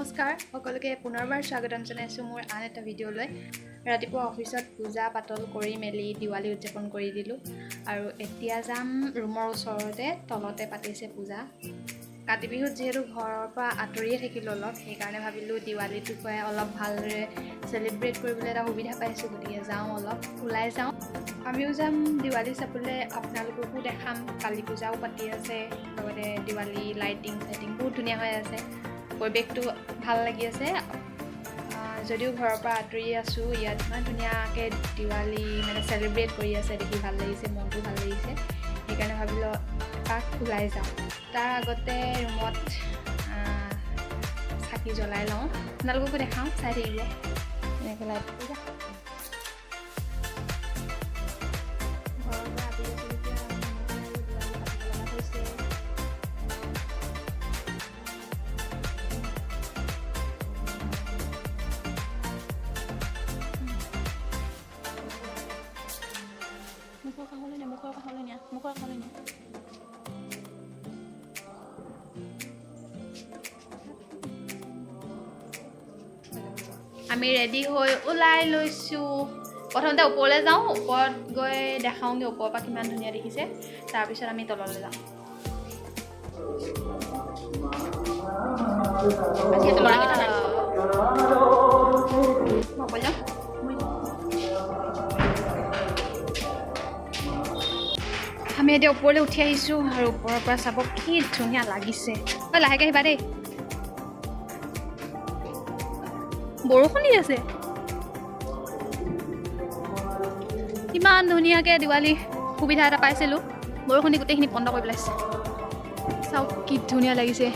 নমস্কাৰ সকলোকে পুনৰবাৰ স্বাগতম জনাইছোঁ মোৰ আন এটা ভিডিঅ'লৈ। ৰাতিপুৱা অফিচত পূজা পাতল কৰি মেলি দিৱালী উদযাপন কৰি দিলোঁ আৰু এতিয়া যাম ৰুমৰ ওচৰতে তলতে পাতিছে পূজা। কাতি বিহুত যিহেতু ঘৰৰ পৰা আঁতৰিয়ে থাকিলোঁ অলপ, সেইকাৰণে ভাবিলোঁ দিৱালীটোকে অলপ ভালদৰে চেলিব্ৰেট কৰিবলৈ এটা সুবিধা পাইছোঁ, গতিকে যাওঁ অলপ ওলাই যাওঁ। আমিও যাম দিৱালী চাবলৈ, আপোনালোককো দেখাম। কালী পূজাও পাতি আছে, লগতে দিৱালী লাইটিং বহুত ধুনীয়া হৈ আছে, পৰিৱেশটো ভাল লাগি আছে। যদিও ঘৰৰ পৰা আঁতৰি আছোঁ, ইয়াত ইমান ধুনীয়াকৈ দিৱালী চেলিব্ৰেট কৰি আছে, দেখি ভাল লাগিছে, মনটো ভাল লাগিছে। সেইকাৰণে ভাবিলোঁ এপাক ওলাই যাওঁ। তাৰ আগতে ৰুমত চাকি জ্বলাই লওঁ, আপোনালোককো দেখাওঁ, চাই থাকিব। এনেকৈ লাইট মুখৰ কাষলৈ নিয়া। আমি ৰেডি হৈ ওলাই লৈছোঁ। প্ৰথমতে ওপৰলৈ যাওঁ, ওপৰত গৈ দেখাওঁগৈ ওপৰৰ পৰা কিমান ধুনীয়া দেখিছে, তাৰপিছত আমি তললৈ যাওঁ। আমি এতিয়া ওপৰলৈ উঠি আহিছোঁ আৰু ওপৰৰ পৰা চাব কি ধুনীয়া লাগিছে। লাহেকৈ আহিবা দেই, বৰষুণ দি আছে। ইমান ধুনীয়াকৈ দিৱালী সুবিধা এটা পাইছিলোঁ, বৰষুণ দি গোটেইখিনি বন্ধ কৰি পেলাইছে। চাওক কি ধুনীয়া লাগিছে।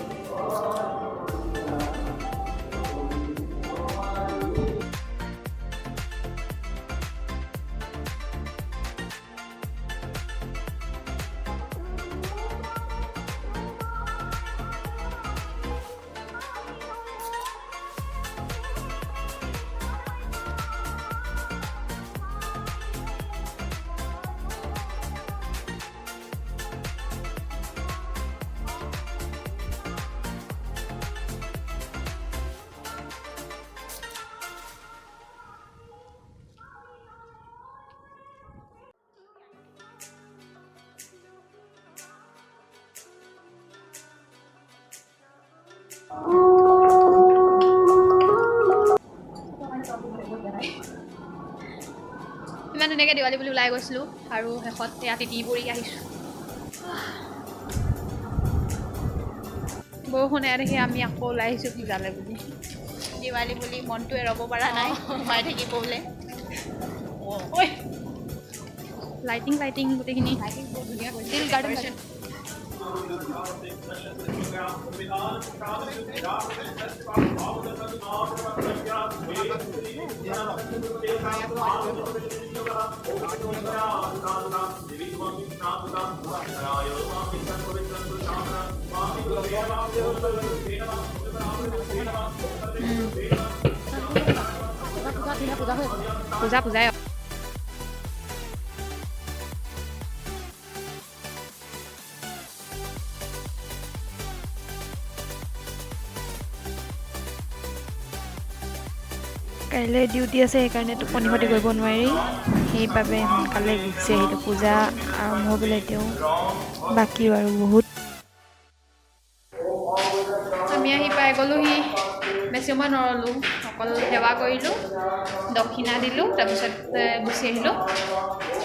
ইমান ধুনীয়াকৈ দিৱালী বুলি ওলাই গৈছিলোঁ আৰু শেষত এয়া তিতি পৰি আহিছোঁ। বৰষুণ এয়া দেখি আমি আকৌ ওলাই আহিছোঁ পূজালৈ বুলি। দিৱালী বুলি মনটোৱে ৰ'ব পৰা নাই, সোমাই থাকিব বোলে। লাইটিং গোটেইখিনি বহুত ধুনীয়া কৰিছে। পূজাই কাইলৈ ডিউটি আছে, সেইকাৰণে টোপনি ক্ষতি কৰিব নোৱাৰি, সেইবাবে সোনকালে গুচি আহিলোঁ। পূজা আৰম্ভ হ'বলৈ এতিয়াও বাকী আৰু বহুত। আমি আহি পাই গ'লোহি, বেছি সময় নৰলোঁ, অকল সেৱা কৰিলোঁ, দক্ষিণা দিলোঁ, তাৰপিছত গুচি আহিলোঁ।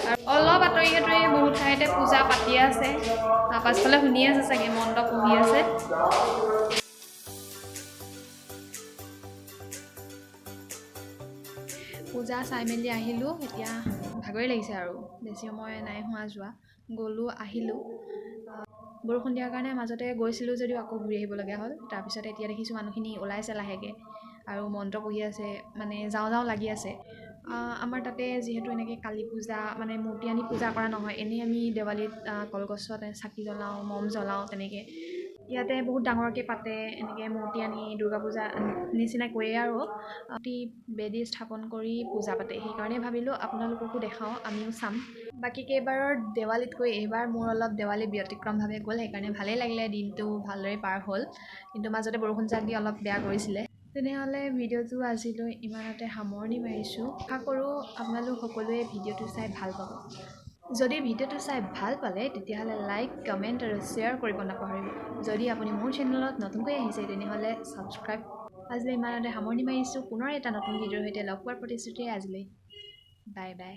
আৰু অলপ আঁতৰি বহুত ঠাইতে পূজা পাতি আছে, পাছফালে শুনি আছে চাগে, মণ্ডপ বহি আছে। পূজা চাই মেলি আহিলোঁ, এতিয়া ভাগৰে লাগিছে আৰু বেছি সময় নাই হোৱা যোৱা, গ'লোঁ আহিলোঁ। বৰষুণ দিয়াৰ কাৰণে মাজতে গৈছিলোঁ যদিও আকৌ ঘূৰি আহিবলগীয়া হ'ল। তাৰপিছত এতিয়া দেখিছোঁ মানুহখিনি ওলাইছে লাহেকৈ আৰু মন্ত্ৰ পঢ়ি আছে, যাওঁ লাগি আছে। আমাৰ তাতে যিহেতু এনেকৈ কালী পূজা মূৰ্তি আনি পূজা কৰা নহয়, এনেই আমি দেৱালীত কলগছত চাকি জ্বলাওঁ, মম জ্বলাওঁ তেনেকৈ। ইয়াতে বহুত ডাঙৰকৈ পাতে এনেকৈ মূৰ্তি আনি দুৰ্গা পূজা নিচিনাকৈয়ে আৰু অতি বেদী স্থাপন কৰি পূজা পাতে। সেইকাৰণে ভাবিলোঁ আপোনালোককো দেখাওঁ, আমিও চাম। বাকী কেইবাৰৰ দেৱালীতকৈ এইবাৰ মোৰ অলপ দেৱালী ব্যতিক্ৰমভাৱে গ'ল, সেইকাৰণে ভালেই লাগিলে, দিনটো ভালদৰে পাৰ হ'ল। কিন্তু মাজতে বৰষুণ জাক দি অলপ বেয়া কৰিছিলে। তেনেহ'লে ভিডিঅ'টো আজিলৈ ইমানতে সামৰণি মাৰিছোঁ। আশা কৰোঁ আপোনালোক সকলোৱে ভিডিঅ'টো চাই ভাল পাব। যদি ভিডিঅ'টো চাই ভাল পালে তেতিয়াহ'লে লাইক, কমেণ্ট আৰু শ্বেয়াৰ কৰিব নাপাহৰিব। যদি আপুনি মোৰ চেনেলত নতুনকৈ আহিছে তেনেহ'লে ছাবস্ক্ৰাইব। আজিলৈ ইমানতে সামৰণি মাৰিছোঁ। পুনৰ এটা নতুন ভিডিঅ'ৰ সৈতে লগ পোৱাৰ প্ৰতিশ্ৰুতিৰে আজিলৈ বাই বাই।